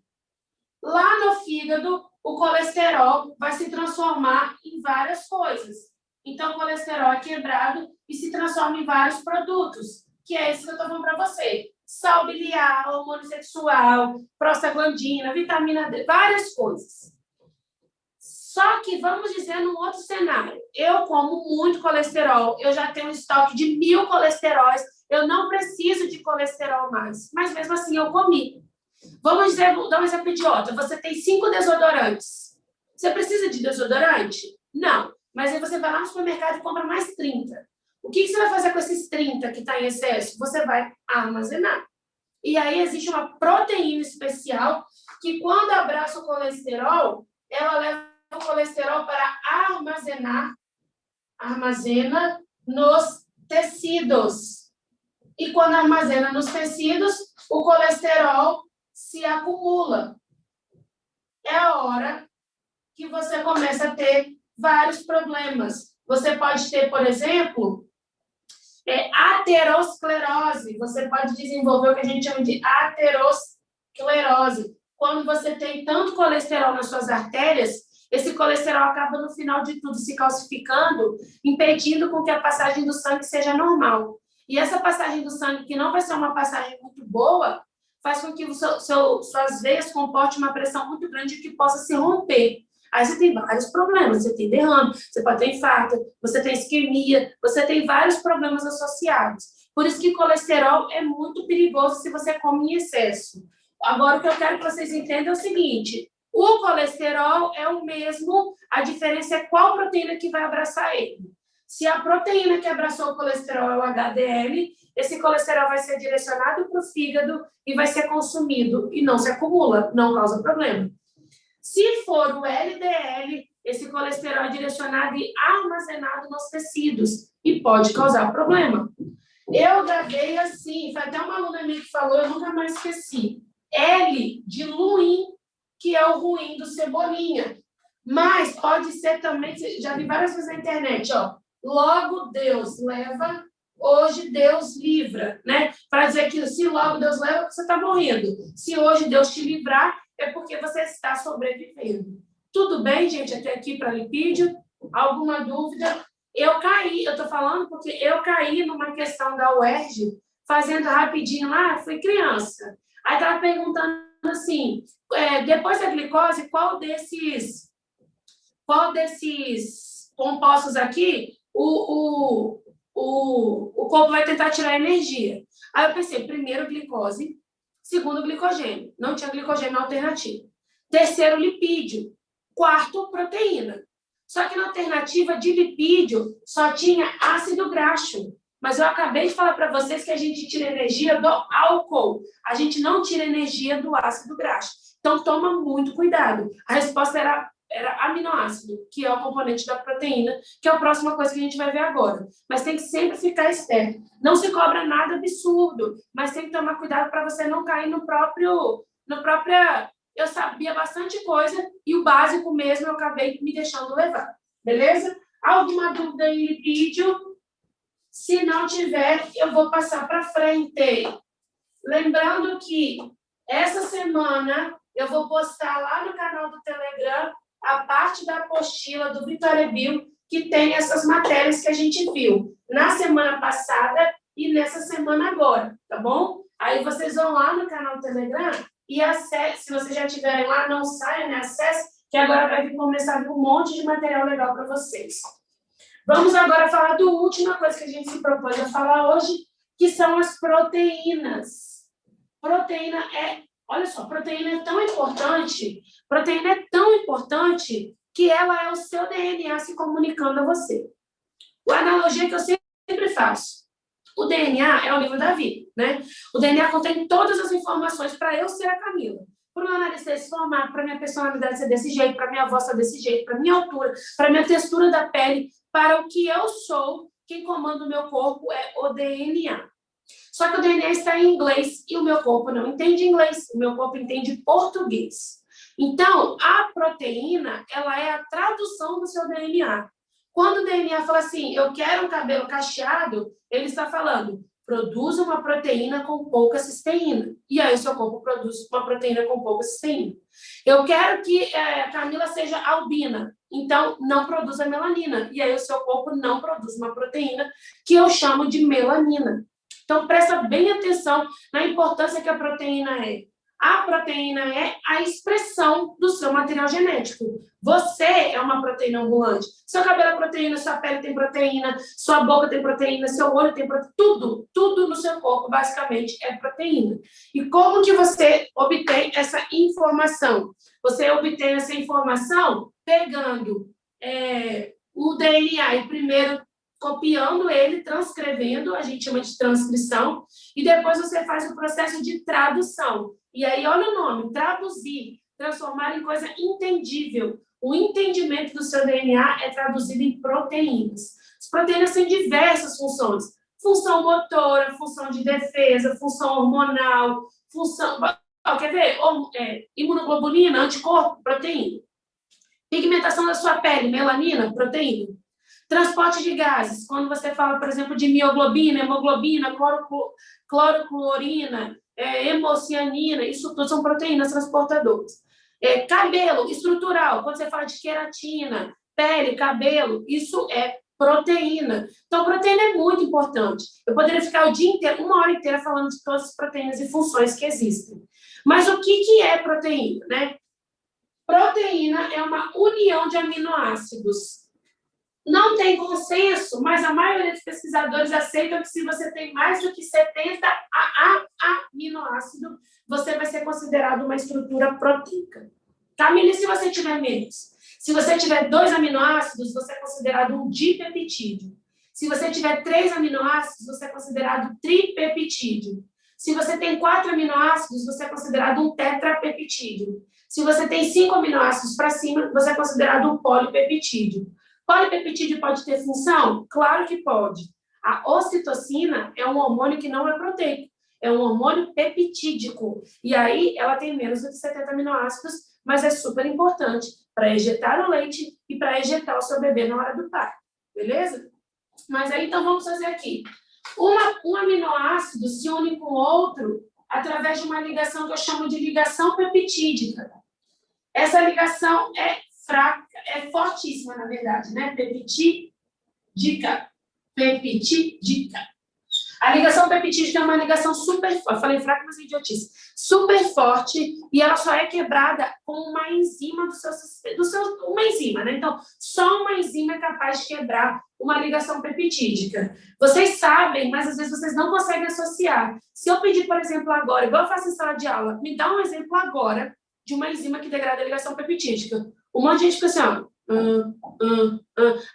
Lá no fígado, o colesterol vai se transformar em várias coisas. Então, o colesterol é quebrado e se transforma em vários produtos, que é isso que eu estou falando para você. Sal biliar, hormônio sexual, prostaglandina, vitamina D, várias coisas. Só que, vamos dizer, num outro cenário, eu como muito colesterol, eu já tenho um estoque de 1000 colesteróis, eu não preciso de colesterol mais, mas mesmo assim eu comi. Vamos dizer, vou dar um exemplo idiota, você tem 5 desodorantes. Você precisa de desodorante? Não, mas aí você vai lá no supermercado e compra mais 30. O que você vai fazer com esses 30 que está em excesso? Você vai armazenar. E aí existe uma proteína especial que, quando abraça o colesterol, ela leva o colesterol para armazena nos tecidos. E quando armazena nos tecidos, o colesterol se acumula. É a hora que você começa a ter vários problemas. Você pode ter, por exemplo, aterosclerose. Você pode desenvolver o que a gente chama de aterosclerose. Quando você tem tanto colesterol nas suas artérias, esse colesterol acaba, no final de tudo, se calcificando, impedindo com que a passagem do sangue seja normal. E essa passagem do sangue, que não vai ser uma passagem muito boa, faz com que suas veias comportem uma pressão muito grande que possa se romper. Aí você tem vários problemas, você tem derrame, você pode ter infarto, você tem isquemia, você tem vários problemas associados. Por isso que colesterol é muito perigoso se você come em excesso. Agora, o que eu quero que vocês entendam é o seguinte: o colesterol é o mesmo, a diferença é qual proteína que vai abraçar ele. Se a proteína que abraçou o colesterol é o HDL, esse colesterol vai ser direcionado para o fígado e vai ser consumido e não se acumula, não causa problema. Se for o LDL, esse colesterol é direcionado e armazenado nos tecidos e pode causar problema. Eu gravei assim, foi até uma aluna minha que falou, eu nunca mais esqueci. L de Luim, que é o ruim do Cebolinha. Mas pode ser também, já vi várias vezes na internet, ó. Logo Deus leva hoje Deus livra, né? Para dizer que se logo Deus leva, você está morrendo. Se hoje Deus te livrar, é porque você está sobrevivendo. Tudo bem, gente, até aqui para lipídio? Alguma dúvida? Eu estou falando porque eu caí numa questão da UERJ, fazendo rapidinho lá, fui criança. Aí estava perguntando assim, depois da glicose, qual desses compostos aqui o corpo vai tentar tirar energia? Aí eu pensei, primeiro glicose, segundo glicogênio. Não tinha glicogênio alternativo. Terceiro, lipídio. Quarto, proteína. Só que na alternativa de lipídio só tinha ácido graxo. Mas eu acabei de falar para vocês que a gente tira energia do álcool. A gente não tira energia do ácido graxo. Então, toma muito cuidado. A resposta era aminoácido, que é o componente da proteína, que é a próxima coisa que a gente vai ver agora. Mas tem que sempre ficar esperto. Não se cobra nada absurdo, mas tem que tomar cuidado para você não cair no próprio... Eu sabia bastante coisa e o básico mesmo eu acabei me deixando levar. Beleza? Alguma dúvida em lipídio? Se não tiver, eu vou passar para frente. Lembrando que essa semana eu vou postar lá no canal do Telegram a parte da apostila do Vitória Bio, que tem essas matérias que a gente viu na semana passada e nessa semana agora, tá bom? Aí vocês vão lá no canal do Telegram e acesse, se vocês já estiverem lá, não saiam, né? Acesse, que agora vai começar a vir um monte de material legal para vocês. Vamos agora falar da última coisa que a gente se propôs a falar hoje, que são as proteínas. Olha só, proteína é tão importante que ela é o seu DNA se comunicando a você. A analogia que eu sempre faço. O DNA é o livro da vida, né? O DNA contém todas as informações para eu ser a Camila. Para o meu nariz ser esse formato, para minha personalidade ser desse jeito, para minha voz ser desse jeito, para minha altura, para minha textura da pele, para o que eu sou, quem comanda o meu corpo é o DNA. Só que o DNA está em inglês e o meu corpo não entende inglês, o meu corpo entende português. Então, a proteína, ela é a tradução do seu DNA. Quando o DNA fala assim, eu quero um cabelo cacheado, ele está falando, produza uma proteína com pouca cisteína. E aí o seu corpo produz uma proteína com pouca cisteína. Eu quero que a Camila seja albina, então não produza melanina. E aí o seu corpo não produz uma proteína que eu chamo de melanina. Então, presta bem atenção na importância que a proteína é. A proteína é a expressão do seu material genético. Você é uma proteína ambulante. Seu cabelo é proteína, sua pele tem proteína, sua boca tem proteína, seu olho tem proteína. Tudo no seu corpo, basicamente, é proteína. E como que você obtém essa informação? Você obtém essa informação pegando o DNA e primeiro copiando ele, transcrevendo, a gente chama de transcrição, e depois você faz o processo de tradução. E aí, olha o nome, traduzir, transformar em coisa entendível. O entendimento do seu DNA é traduzido em proteínas. As proteínas têm diversas funções. Função motora, função de defesa, função hormonal, função... quer ver? Imunoglobulina, anticorpo, proteína. Pigmentação da sua pele, melanina, proteína. Transporte de gases, quando você fala, por exemplo, de mioglobina, hemoglobina, clorofluorina, hemocianina, isso tudo são proteínas transportadoras. Cabelo estrutural, quando você fala de queratina, pele, cabelo, isso é proteína. Então, proteína é muito importante. Eu poderia ficar o dia inteiro, 1 hora inteira, falando de todas as proteínas e funções que existem. Mas o que é proteína, né? Proteína é uma união de aminoácidos. Não tem consenso, mas a maioria dos pesquisadores aceitam que se você tem mais do que 70 aminoácidos, você vai ser considerado uma estrutura proteica. Camila, e se você tiver menos? Se você tiver 2 aminoácidos, você é considerado um dipeptídeo. Se você tiver 3 aminoácidos, você é considerado tripeptídeo. Se você tem 4 aminoácidos, você é considerado um tetrapeptídeo. Se você tem 5 aminoácidos para cima, você é considerado um polipeptídeo. Polipeptídeo pode ter função? Claro que pode. A ocitocina é um hormônio que não é proteico, é um hormônio peptídico. E aí ela tem menos do que 70 aminoácidos, mas é super importante para ejetar o leite e para ejetar o seu bebê na hora do parto. Beleza? Mas aí então vamos fazer aqui. Um aminoácido se une com outro através de uma ligação que eu chamo de ligação peptídica. Essa ligação é fraca, é fortíssima, na verdade, né? Peptídica. A ligação peptídica é uma ligação super forte. Falei fraca, mas é idiotice. Super forte, e ela só é quebrada com uma enzima uma enzima, né? Então, só uma enzima é capaz de quebrar uma ligação peptídica. Vocês sabem, mas às vezes vocês não conseguem associar. Se eu pedir, por exemplo, agora, igual eu faço em sala de aula, me dá um exemplo agora de uma enzima que degrada a ligação peptídica. Um monte de gente fica assim, ó.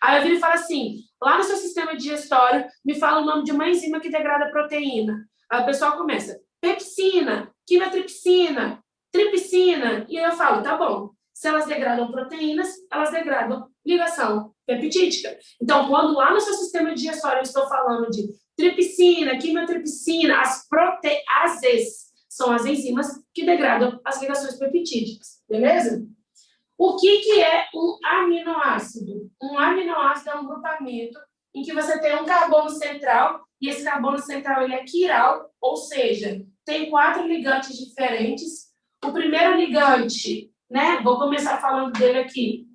Aí eu viro e falo assim, lá no seu sistema digestório, me fala o nome de uma enzima que degrada a proteína. Aí o pessoal começa, pepsina, quimotripsina, tripsina, e aí eu falo, tá bom, se elas degradam proteínas, elas degradam ligação peptídica. Então, quando lá no seu sistema digestório eu estou falando de tripsina, quimotripsina, as proteases são as enzimas que degradam as ligações peptídicas, beleza? O que é um aminoácido? Um aminoácido é um grupamento em que você tem um carbono central, e esse carbono central ele é quiral, ou seja, tem 4 ligantes diferentes. O primeiro ligante, né? Vou começar falando dele aqui.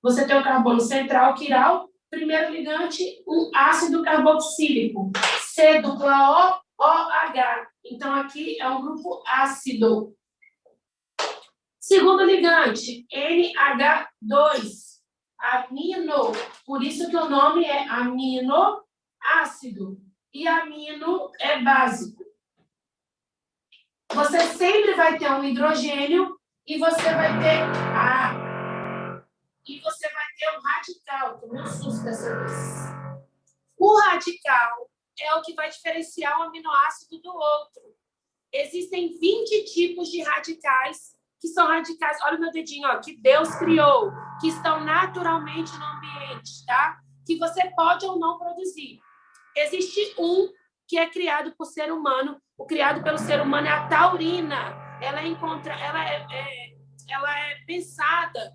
Você tem o carbono central, quiral. Primeiro ligante, um ácido carboxílico, C-O-OH. Então, aqui é um grupo ácido. Segundo ligante, NH2, amino. Por isso que o nome é aminoácido. E amino é básico. Você sempre vai ter um hidrogênio e você vai ter e você vai ter um radical. Tomei um susto dessa vez. O radical é o que vai diferenciar um aminoácido do outro. Existem 20 tipos de radicais, que são radicais, olha o meu dedinho, ó, que Deus criou, que estão naturalmente no ambiente, tá? Que você pode ou não produzir. Existe um que é criado por ser humano, o criado pelo ser humano é a taurina. Ela é pensada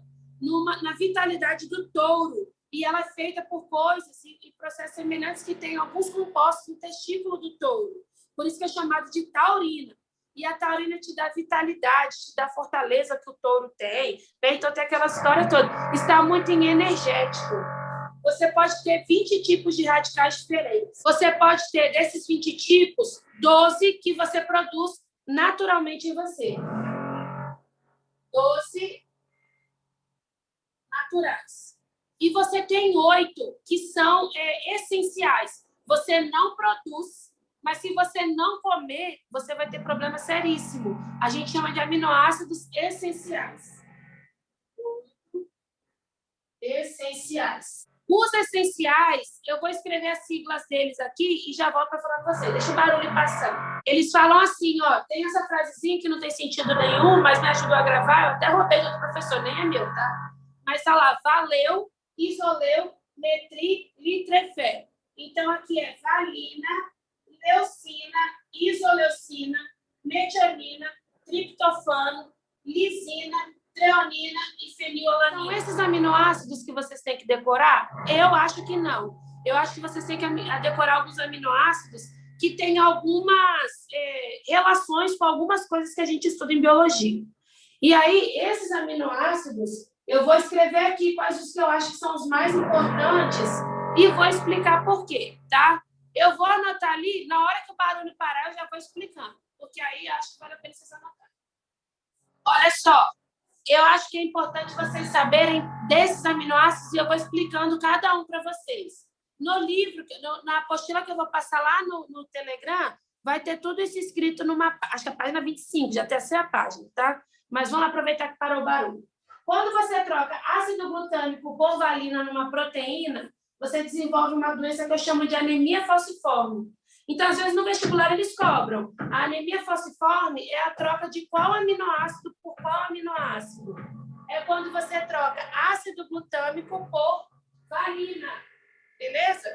na vitalidade do touro, e ela é feita por coisas e processos semelhantes que têm alguns compostos no testículo do touro. Por isso que é chamado de taurina. E a taurina te dá vitalidade, te dá fortaleza que o touro tem. Então tem aquela história toda. Está muito em energético. Você pode ter 20 tipos de radicais diferentes. Você pode ter, desses 20 tipos, 12 que você produz naturalmente em você. 12 naturais. E você tem 8 que são essenciais. Você não produz, mas se você não comer, você vai ter problema seríssimo. A gente chama de aminoácidos essenciais. Essenciais. Os essenciais, eu vou escrever as siglas deles aqui e já volto para falar com vocês. Deixa o barulho passando. Eles falam assim, ó, tem essa frasezinha que não tem sentido nenhum, mas me ajudou a gravar, eu até roubei do outro professor, nem é meu, tá? Mas tá lá, valeu, isoleu, metri, litrefé. Então aqui é valina, leucina, isoleucina, metionina, triptofano, lisina, treonina e fenilalanina. São esses aminoácidos que vocês têm que decorar? Eu acho que não. Eu acho que vocês têm que decorar alguns aminoácidos que têm algumas relações com algumas coisas que a gente estuda em biologia. E aí, esses aminoácidos, eu vou escrever aqui quais os que eu acho que são os mais importantes e vou explicar por quê, tá? Eu vou anotar ali, na hora que o barulho parar, eu já vou explicando, porque aí acho que vale a pena vocês anotarem. Olha só, eu acho que é importante vocês saberem desses aminoácidos e eu vou explicando cada um para vocês. No livro, na apostila que eu vou passar lá no Telegram, vai ter tudo isso escrito acho que é a página 25, já até ser a página, tá? Mas vamos aproveitar que parou o barulho. Quando você troca ácido glutâmico por valina numa proteína, você desenvolve uma doença que eu chamo de anemia falciforme. Então, às vezes, no vestibular, eles cobram. A anemia falciforme é a troca de qual aminoácido por qual aminoácido. É quando você troca ácido glutâmico por valina. Beleza?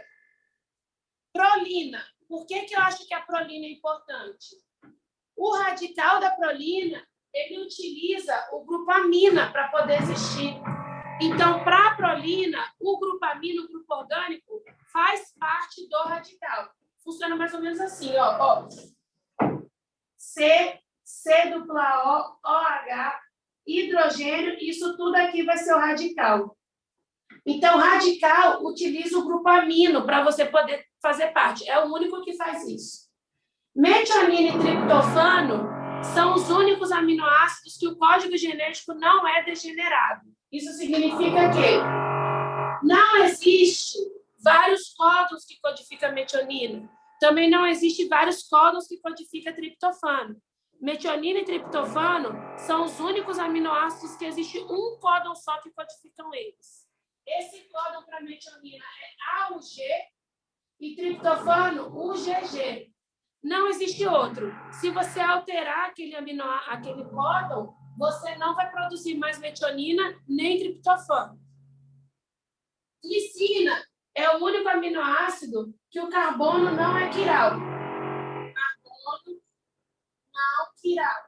Prolina. Por que eu acho que a prolina é importante? O radical da prolina, ele utiliza o grupo amina para poder existir. Então, para a prolina, o grupo amino, o grupo orgânico, faz parte do radical. funciona mais ou menos assim, ó. C dupla O, OH, hidrogênio, isso tudo aqui vai ser o radical. Então, radical utiliza o grupo amino para você poder fazer parte. É o único que faz isso. Metionina e triptofano são os únicos aminoácidos que o código genético não é degenerado. Isso significa que não existe vários códons que codificam metionina. Também não existe vários códons que codificam triptofano. Metionina e triptofano são os únicos aminoácidos que existe um códon só que codificam eles. Esse códon para metionina é AUG e triptofano UGG. Não existe outro. Se você alterar aquele códon, você não vai produzir mais metionina nem triptofano. Glicina é o único aminoácido que o carbono não é quiral. Carbono não quiral.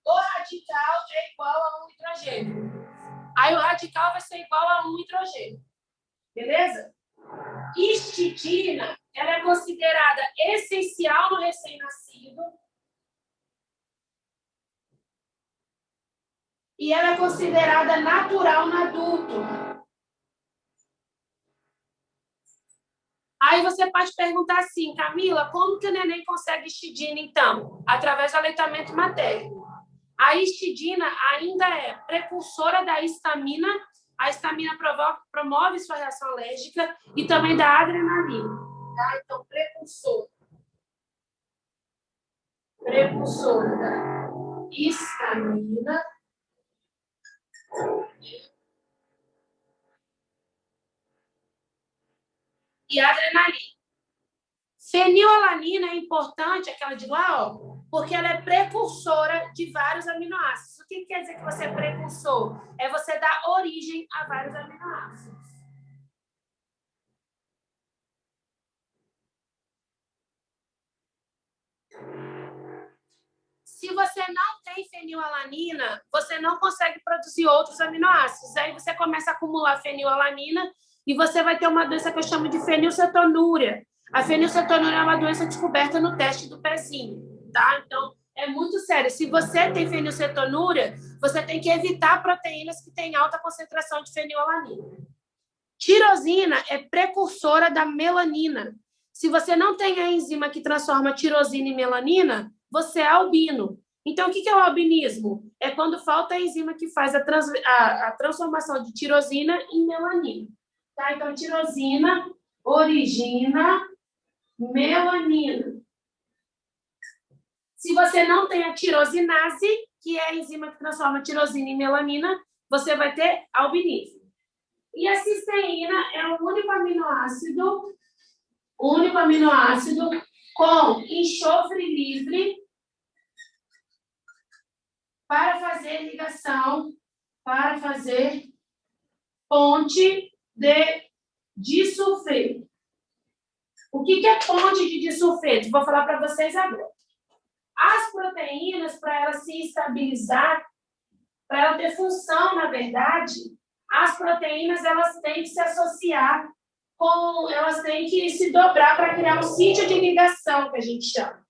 O radical é igual a um hidrogênio. Aí o radical vai ser igual a um hidrogênio. Beleza? Histidina, ela é considerada essencial no recém-nascido e ela é considerada natural no adulto. Aí você pode perguntar assim, Camila, como que o neném consegue histidina, então? Através do aleitamento materno. A histidina ainda é precursora da histamina. A histamina promove sua reação alérgica e também da adrenalina. Tá? Então, precursora da histamina e adrenalina. Fenilalanina é importante, aquela de lá, ó, porque ela é precursora de vários aminoácidos. O que quer dizer que você é precursor? É você dar origem a vários aminoácidos. Se você não tem fenilalanina, você não consegue produzir outros aminoácidos. Aí você começa a acumular fenilalanina e você vai ter uma doença que eu chamo de fenilcetonúria. A fenilcetonúria é uma doença descoberta no teste do pezinho, tá? Então, é muito sério. Se você tem fenilcetonúria, você tem que evitar proteínas que têm alta concentração de fenilalanina. Tirosina é precursora da melanina. Se você não tem a enzima que transforma tirosina em melanina, você é albino. Então, o que é o albinismo? É quando falta a enzima que faz a transformação de tirosina em melanina. Tá? Então, tirosina origina melanina. Se você não tem a tirosinase, que é a enzima que transforma tirosina em melanina, você vai ter albinismo. E a cisteína é o único aminoácido com enxofre livre para fazer ligação, para fazer ponte de disulfeto. O que é ponte de disulfeto? Vou falar para vocês agora. As proteínas, para ela se estabilizar, para ela ter função, na verdade, as proteínas elas têm que se associar elas têm que se dobrar para criar um sítio de ligação, que a gente chama.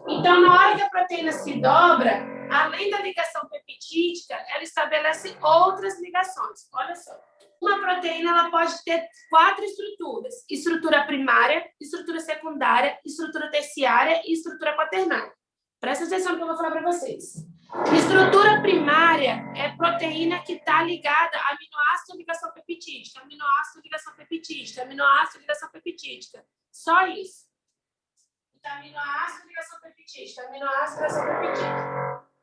Então, na hora que a proteína se dobra, além da ligação peptídica, ela estabelece outras ligações. Olha só. Uma proteína ela pode ter 4 estruturas: estrutura primária, estrutura secundária, estrutura terciária e estrutura quaternária. Presta atenção no que eu vou falar para vocês. Estrutura primária é proteína que está ligada a aminoácido ligação peptídica, aminoácido ligação peptídica, aminoácido ligação peptídica. Só isso. Então, aminoácido ligação peptídica, aminoácido ligação peptídica.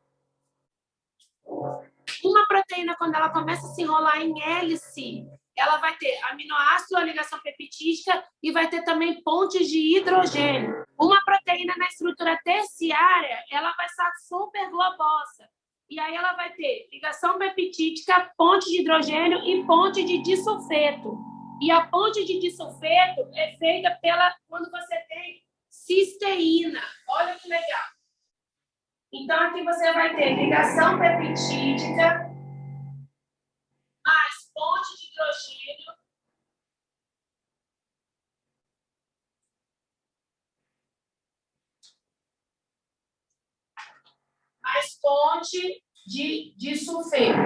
Uma proteína, quando ela começa a se enrolar em hélice, ela vai ter aminoácido, a ligação peptídica e vai ter também pontes de hidrogênio. Uma proteína na estrutura terciária, ela vai estar super globosa. E aí ela vai ter ligação peptídica, ponte de hidrogênio e ponte de disulfeto. E a ponte de disulfeto é feita quando você tem cisteína. Olha que legal. Então, aqui você vai ter ligação peptídica, mais ponte de hidrogênio ponte de sulfeto.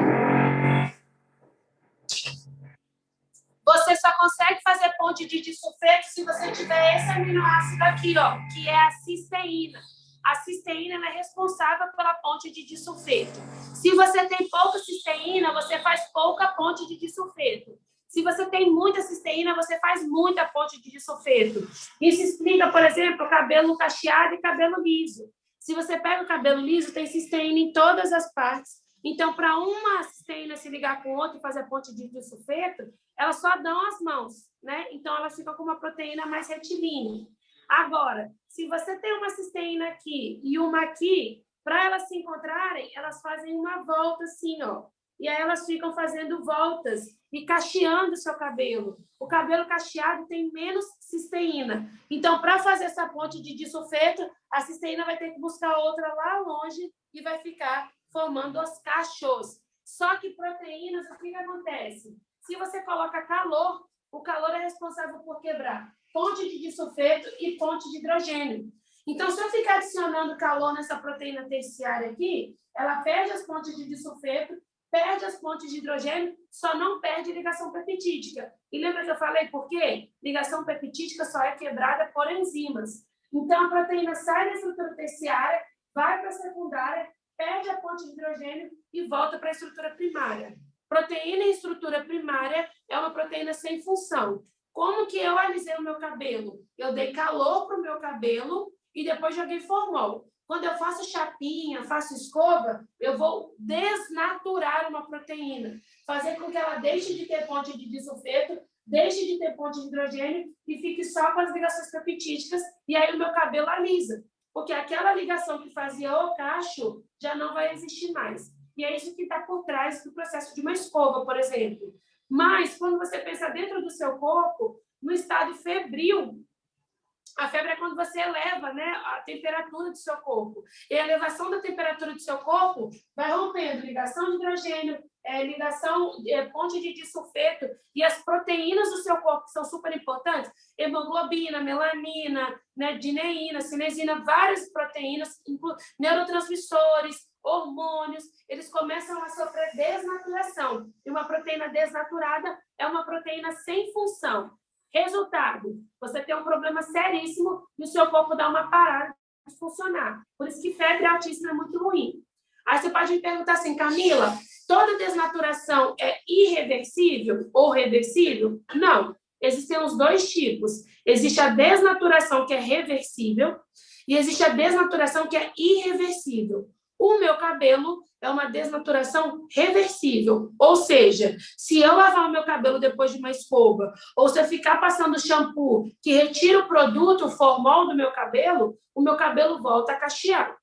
Você só consegue fazer ponte de disulfeto se você tiver esse aminoácido aqui, ó, que é a cisteína. A cisteína ela é responsável pela ponte de disulfeto. Se você tem pouca cisteína, você faz pouca ponte de disulfeto. Se você tem muita cisteína, você faz muita ponte de disulfeto. Isso explica, por exemplo, cabelo cacheado e cabelo liso. Se você pega o cabelo liso, tem cisteína em todas as partes. Então, para uma cisteína se ligar com outra e fazer a ponte de disulfeto, elas só dão as mãos, né? Então, elas ficam com uma proteína mais retilínea. Agora, se você tem uma cisteína aqui e uma aqui, para elas se encontrarem, elas fazem uma volta assim, ó. E aí elas ficam fazendo voltas e cacheando o seu cabelo. O cabelo cacheado tem menos cisteína. Então, para fazer essa ponte de disulfeto, a cisteína vai ter que buscar outra lá longe e vai ficar formando os cachos. Só que proteínas, o que acontece? Se você coloca calor, o calor é responsável por quebrar ponte de disulfeto e ponte de hidrogênio. Então, se eu ficar adicionando calor nessa proteína terciária aqui, ela perde as pontes de disulfeto, perde as pontes de hidrogênio, só não perde ligação peptídica. E lembra que eu falei por quê? Ligação peptídica só é quebrada por enzimas. Então, a proteína sai da estrutura terciária, vai para a secundária, perde a ponte de hidrogênio e volta para a estrutura primária. Proteína em estrutura primária é uma proteína sem função. Como que eu alisei o meu cabelo? Eu dei calor para o meu cabelo e depois joguei formol. Quando eu faço chapinha, faço escova, eu vou desnaturar uma proteína, fazer com que ela deixe de ter ponte de disulfeto, deixe de ter ponte de hidrogênio e fique só com as ligações peptídicas e aí o meu cabelo alisa. Porque aquela ligação que fazia o cacho já não vai existir mais. E é isso que está por trás do processo de uma escova, por exemplo. Mas, quando você pensa dentro do seu corpo, no estado febril, a febre é quando você eleva, né, a temperatura do seu corpo. E a elevação da temperatura do seu corpo vai rompendo ligação de hidrogênio, ponte de disulfeto e as proteínas do seu corpo, que são super importantes, hemoglobina, melanina, né, dineína, cinesina, várias proteínas, neurotransmissores, hormônios, eles começam a sofrer desnaturação. E uma proteína desnaturada é uma proteína sem função. Resultado, você tem um problema seríssimo e o seu corpo dá uma parada de funcionar. Por isso que febre altíssima é muito ruim. Aí você pode me perguntar assim, Camila, toda desnaturação é irreversível ou reversível? Não. Existem os dois tipos. Existe a desnaturação que é reversível e existe a desnaturação que é irreversível. O meu cabelo é uma desnaturação reversível. Ou seja, se eu lavar o meu cabelo depois de uma escova, ou se eu ficar passando shampoo que retira o produto, o formol do meu cabelo, o meu cabelo volta a cachear.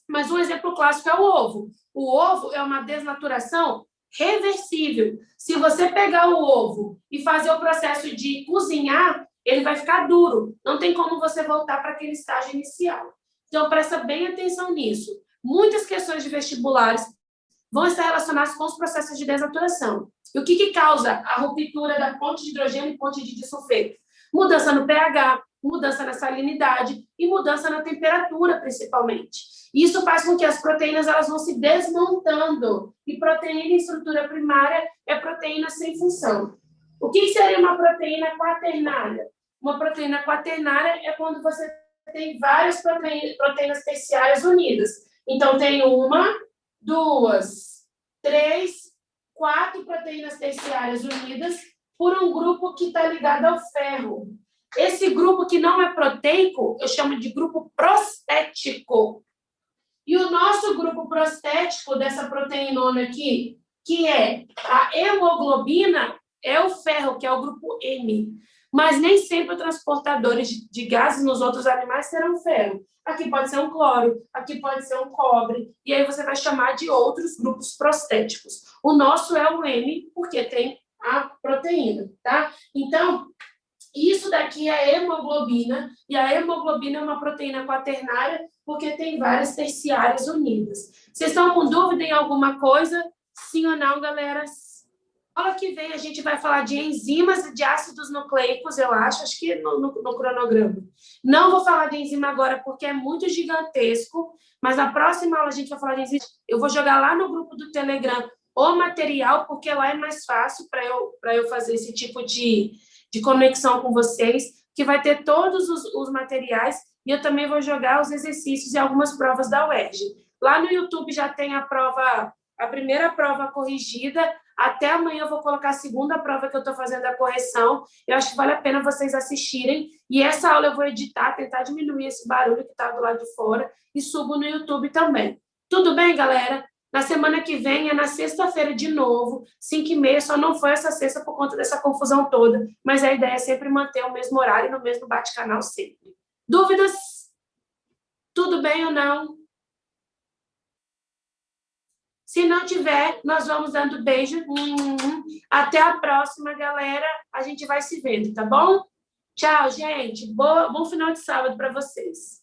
Mas um exemplo clássico é o ovo. O ovo é uma desnaturação reversível. Se você pegar o ovo e fazer o processo de cozinhar, ele vai ficar duro. Não tem como você voltar para aquele estágio inicial. Então, presta bem atenção nisso. Muitas questões de vestibulares vão estar relacionadas com os processos de desnaturação. E o que causa a ruptura da ponte de hidrogênio e ponte de disulfeto? Mudança no pH, mudança na salinidade e mudança na temperatura, principalmente. Isso faz com que as proteínas elas vão se desmontando. E proteína em estrutura primária é proteína sem função. O que seria uma proteína quaternária? Uma proteína quaternária é quando você tem várias proteínas terciárias unidas. Então, tem 1, 2, 3, 4 proteínas terciárias unidas por um grupo que está ligado ao ferro. Esse grupo que não é proteico, eu chamo de grupo prostético. E o nosso grupo prostético dessa proteinona aqui, que é a hemoglobina, é o ferro, que é o grupo M. Mas nem sempre os transportadores de gases nos outros animais terão ferro. Aqui pode ser um cloro, aqui pode ser um cobre, e aí você vai chamar de outros grupos prostéticos. O nosso é o M, porque tem a proteína, tá? Então, isso daqui é a hemoglobina, e a hemoglobina é uma proteína quaternária, porque tem várias terciárias unidas. Vocês estão com dúvida em alguma coisa? Sim ou não, galera? Fala aqui. que vem a gente vai falar de enzimas e de ácidos nucleicos, eu acho que no cronograma. Não vou falar de enzima agora porque é muito gigantesco, mas na próxima aula a gente vai falar de enzima. Eu vou jogar lá no grupo do Telegram o material, porque lá é mais fácil para eu fazer esse tipo de conexão com vocês, que vai ter todos os materiais, e eu também vou jogar os exercícios e algumas provas da UERJ. Lá no YouTube já tem a primeira prova corrigida. Até amanhã eu vou colocar a segunda prova que eu estou fazendo a correção. Eu acho que vale a pena vocês assistirem. E essa aula eu vou editar, tentar diminuir esse barulho que está do lado de fora e subo no YouTube também. Tudo bem, galera? Na semana que vem é na sexta-feira de novo, 5h30. Só não foi essa sexta por conta dessa confusão toda, mas a ideia é sempre manter o mesmo horário no mesmo bate-canal sempre. Dúvidas? Tudo bem ou não? Se não tiver, nós vamos dando beijo. Até a próxima, galera. A gente vai se vendo, tá bom? Tchau, gente. Bom final de sábado para vocês.